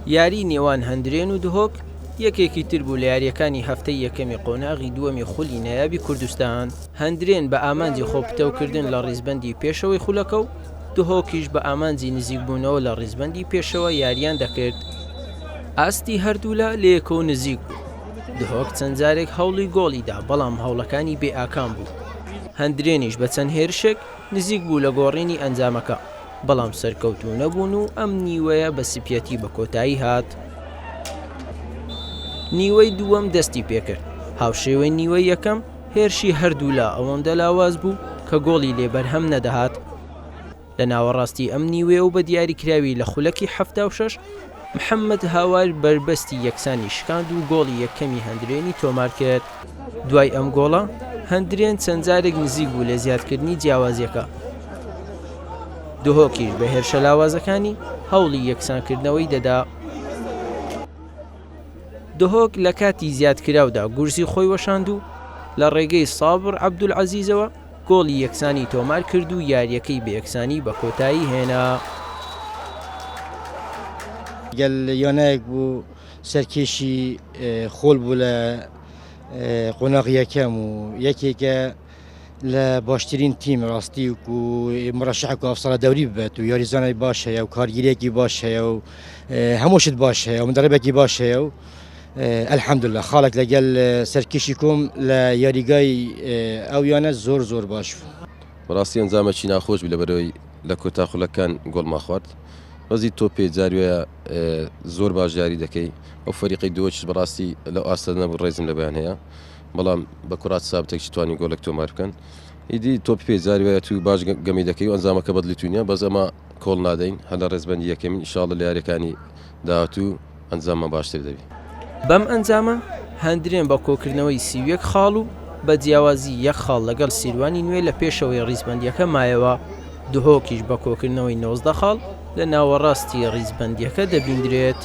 یاری نێوان هەندرێن و دهۆک یەکێکی تر بوو لە یاریەکانی هەفتەی یەکەمی قۆناغی دووەمی خولی نایابی کوردستان. هەندرێن بە ئامانجی خۆپتەوکردن لە ڕیزبەندی پێشەوەی خولەکە و دهۆکیش بە ئامانجی نزیکبوونەوە لە ڕیزبەندی پێشەوە یاریان دەکرد. ئاستی هەردوولە لە یەکەوە نزیک بوو. دهۆک چەند جارێک هەوڵی گۆڵیدا بەڵام هەوڵەکانی بێ ئاکام بوو. هەندرێنیش بە چەند هێرشێک نزیک بوو لە گۆڕینی ئەنجامەکە، بەڵام سەرکەوتوو نەبوون و ئەم نیوەیە بە سپیەتی بە کۆتایی هات. نیوەی دووەم دەستی پێکرد. هاوشێوەی نیوەی یەکەم هێرشی هەردوولا ئەوەندە لاواز بوو کە گۆڵی لێ بەرهەم نەدەهات. لە ناوەڕاستی ئەم نیوێ و بە دیاریکراوی لە خولەکی 76 محەممەد هاوار بربەستی یەکسانی شکاند و گۆڵی یەکەمی هەندرێنی تۆمار کرد. دوای ئەم گۆڵە هەندرێن چەند جارێک نزیک بوو لە زیادکردنی جیاوازیەکە. دهۆکیش بە هێرشە لاوازەکانی هەوڵی یەکسانکردنەوەی دەدا. دهۆک لە کاتی زیادکراودا گورزی خۆی وەشاند و لە ڕێگەی سابر عەبدولعەزیزەوە گۆڵی یەکسانی تۆمار کرد و یاریەکەی بە یەکسانی بە کۆتایی هێنا. گەل یانەیەک بوو سەرکێشی خۆل بوو لە قۆناغ یەکەم و یەکێکە لە باشترین تیم ڕاستی و مڕەشەحێک و ئەفسەرە دەوری ببێت و یاریزانەی باش هەیە و کارگیرێکی باش هەیە و هەمووشت باش هەیە و مدربێکی باش هەیە و ئەلحەمدوللا خاڵێک لەگەل سەرکێشی کۆم لە یاریگای ئەو یانە زۆر باش بوو. بەڕاستی ئەنجامێکی ناخۆش بوو لەبەرەوەی لە کۆتا خولەکان گۆڵمان خوارد. ڕۆزی تۆ پێ جاروێە زۆر باش یاری دەکەی ئەو فەریقی دووەچ بەڕاستی لە ئاستا نەبوو ڕێزم لەبیان هەیە، بەڵام بە کوڕات سابتێکی توانی گۆڵێک تۆمار بکەن. ئیدی تۆ پێ جاروێە تو باش گەمی دەکەی و ئەنجامەکە بەدڵیتونیە، بەس ئەمە کۆڵ نادەین هەر لە ڕێزبەندی یەکەمین ئینشاڵڵا لە یاریەکانی داهاتوو ئەنجامە باشتر دەبی. بەم ئەنجامە هەندرێن بە کۆکردنەوەی سیویەک خاڵ و بە جیاوازی یەک خاڵ لەگەڵ سیروانی نوێ لە پێشەوەی ڕیزبەندیەکە مایەوە. دهۆکیش بە کۆکردنەوەی 19 خاڵ لە ناوەڕاستی ڕیزبەندیەکە دەبیندرێت.